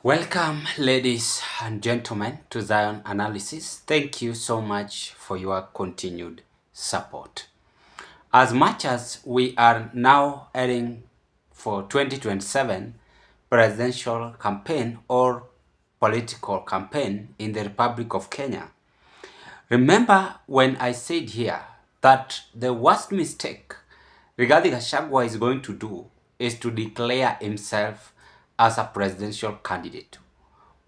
Welcome, ladies and gentlemen, to Zion Analysis. Thank you so much for your continued support. As much as we are now heading for 2027 presidential campaign or political campaign in the Republic of Kenya, remember when I said here that the worst mistake Rigathi Gachagua is going to do is to declare himself as a presidential candidate.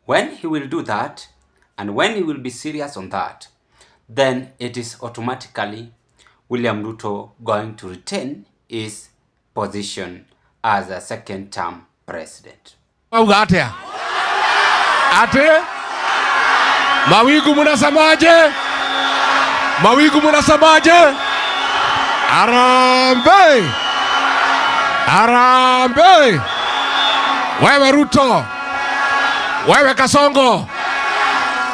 When he will do that, and when he will be serious on that, then it is automatically William Ruto going to retain his position as a second-term president. Ate mawigu munasemaje? Mawigu munasemaje? Arambe, arambe. Wewe Ruto, wewe Kasongo,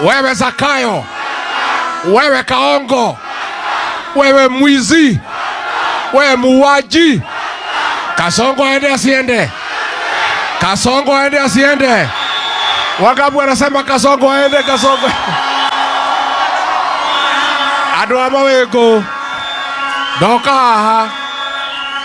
wewe Zakayo, wewe Kaongo, wewe mwizi, wewe muuaji. Kasongo aende asiende? Kasongo aende asiende? Wangapi wanasema Kasongo aende? Kasongo adwa mawego doka haha.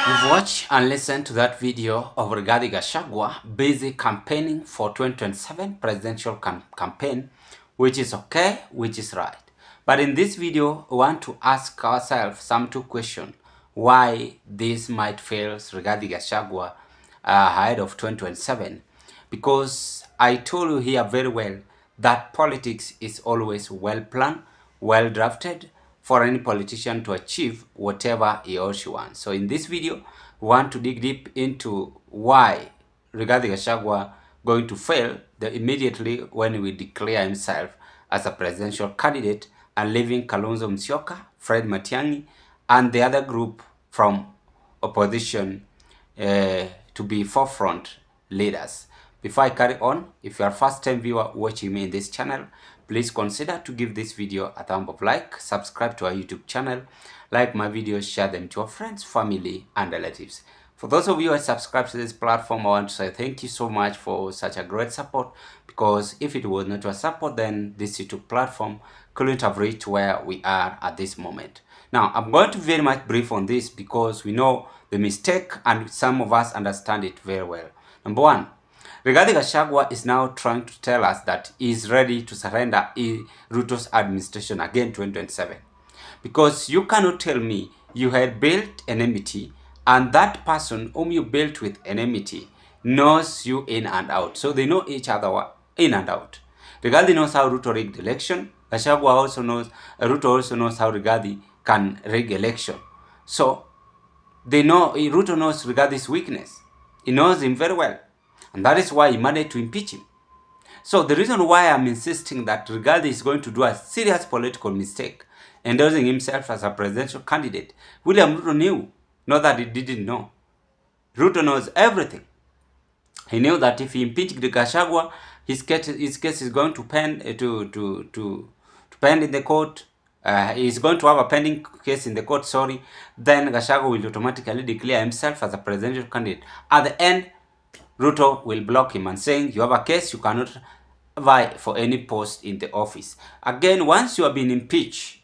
You've watched and listened to that video of Rigathi Gachagua busy campaigning for 2027 presidential campaign, which is okay, which is right. But in this video, we want to ask ourselves some two questions. Why this might fail Rigathi Gachagua ahead of 2027? Because I told you here very well that politics is always well planned, well drafted, for any politician to achieve whatever he or she wants. So in this video, we want to dig deep into why Rigathi Gachagua going to fail immediately when he will declare himself as a presidential candidate and leaving Kalonzo Musyoka, Fred Matiang'i, and the other group from opposition to be forefront leaders. Before I carry on, if you are first-time viewer watching me in this channel, please consider to give this video a thumb up like, subscribe to our YouTube channel, like my videos, share them to your friends, family, and relatives. For those of you who have subscribed to this platform, I want to say thank you so much for such a great support, because if it was not your support, then this YouTube platform couldn't have reached where we are at this moment. Now, I'm going to be very much brief on this because we know the mistake and some of us understand it very well. Number one, Rigathi Gachagua is now trying to tell us that he is ready to surrender Ruto's administration again 2027. Because you cannot tell me you had built enmity and that person whom you built with enmity knows you in and out. So they know each other in and out. Rigathi knows how Ruto rigged election. Gachagua also knows, Ruto also knows how Rigathi can rig election. So they know, Ruto knows Rigathi's weakness. He knows him very well. And that is why he managed to impeach him. So the reason why I'm insisting that Rigathi is going to do a serious political mistake, endorsing himself as a presidential candidate, William Ruto knew, not that he didn't know. Ruto knows everything. He knew that if he impeached Gachagua, his case is going to pen in the court. He's going to have a pending case in the court. Then Gachagua will automatically declare himself as a presidential candidate. At the end, Ruto will block him and saying, you have a case, you cannot vie for any post in the office. Again, once you have been impeached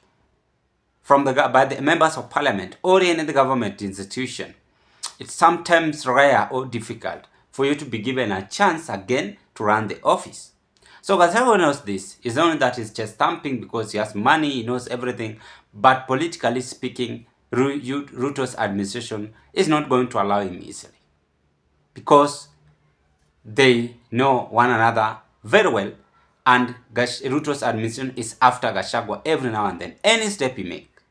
by the members of parliament or any other government institution, it's sometimes rare or difficult for you to be given a chance again to run the office. So Gachagua knows this. It's not only that he's just stamping because he has money, he knows everything, but politically speaking, Ruto's administration is not going to allow him easily. Because they know one another very well, and Ruto's administration is after Gachagua every now and then, any step he makes,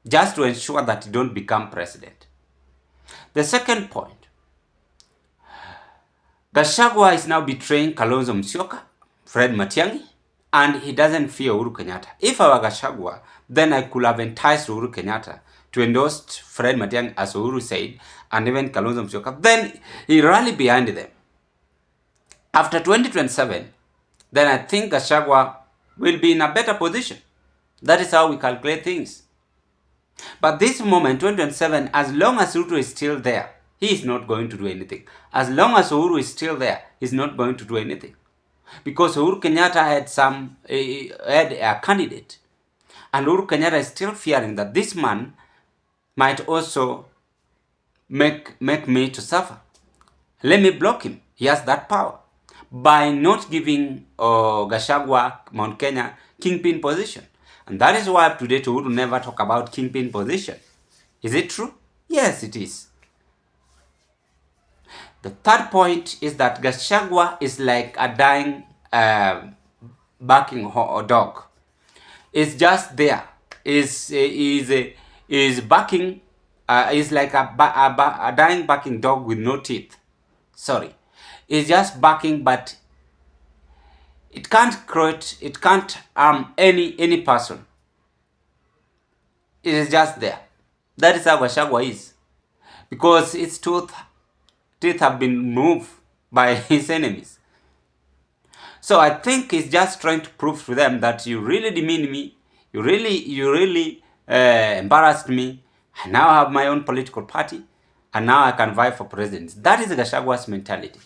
just to ensure that he don't become president. The second point, Gachagua is now betraying Kalonzo Musyoka, Fred Matiang'i, and he doesn't fear Uhuru Kenyatta. If I were Gachagua, then I could have enticed Uhuru Kenyatta to endorse Fred Matiang'i, as Uhuru said, and even Kalonzo Musyoka. Then he rallied behind them. After 2027, then I think Gachagua will be in a better position. That is how we calculate things. But this moment, 2027, as long as Ruto is still there, he is not going to do anything. As long as Uhuru is still there, he's not going to do anything. Because Uhuru Kenyatta had a candidate. And Uhuru Kenyatta is still fearing that this man might also make me to suffer. Let me block him. He has that power. By not giving Gachagua, Mount Kenya, kingpin position. And that is why up to date Uhuru never talk about kingpin position. Is it true? Yes, it is. The third point is that Gachagua is like a dying barking dog. It's just there. Is barking. Is like a dying barking dog with no teeth. Sorry, it's just barking, but it can't create. It can't harm any person. It is just there. That is how Gachagua is, because its teeth have been moved by his enemies. So I think he's just trying to prove to them that you really demean me, you really embarrassed me. I now have my own political party, and now I can vie for president. That is Gachagua's mentality.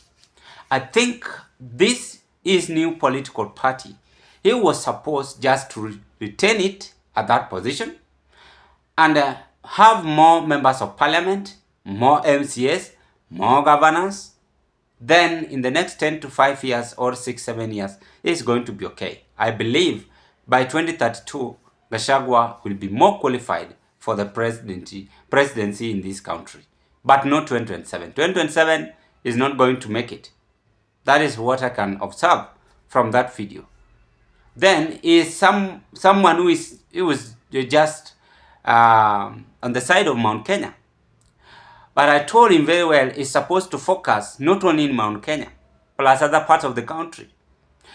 I think this is new political party. He was supposed just to retain it at that position and have more members of parliament, more MCAs, more governors. Then in the next 10 to 5 years or 6-7 years, it's going to be okay. I believe by 2032, Gachagua will be more qualified for the presidency in this country. But not 2027. 2027 is not going to make it. That is what I can observe from that video. Then is someone who was just on the side of Mount Kenya. But I told him very well, he's supposed to focus not only in Mount Kenya, plus other parts of the country.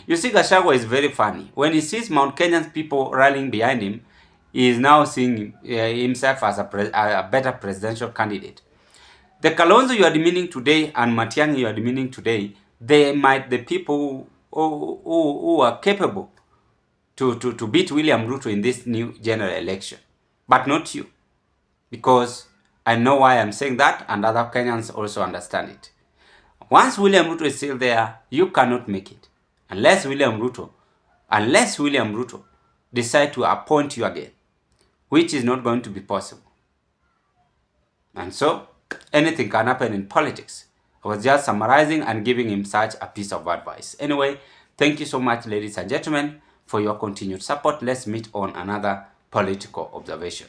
You see, Gachagua is very funny. When he sees Mount Kenyan people rallying behind him, he is now seeing himself as a better presidential candidate. The Kalonzo you are demeaning today and Matiang'i you are demeaning today, the people who are capable to beat William Ruto in this new general election. But not you. Because I know why I'm saying that, and other Kenyans also understand it. Once William Ruto is still there, you cannot make it. Unless William Ruto decide to appoint you again, which is not going to be possible. And so, anything can happen in politics. I was just summarizing and giving him such a piece of advice. Anyway, thank you so much, ladies and gentlemen, for your continued support. Let's meet on another political observation.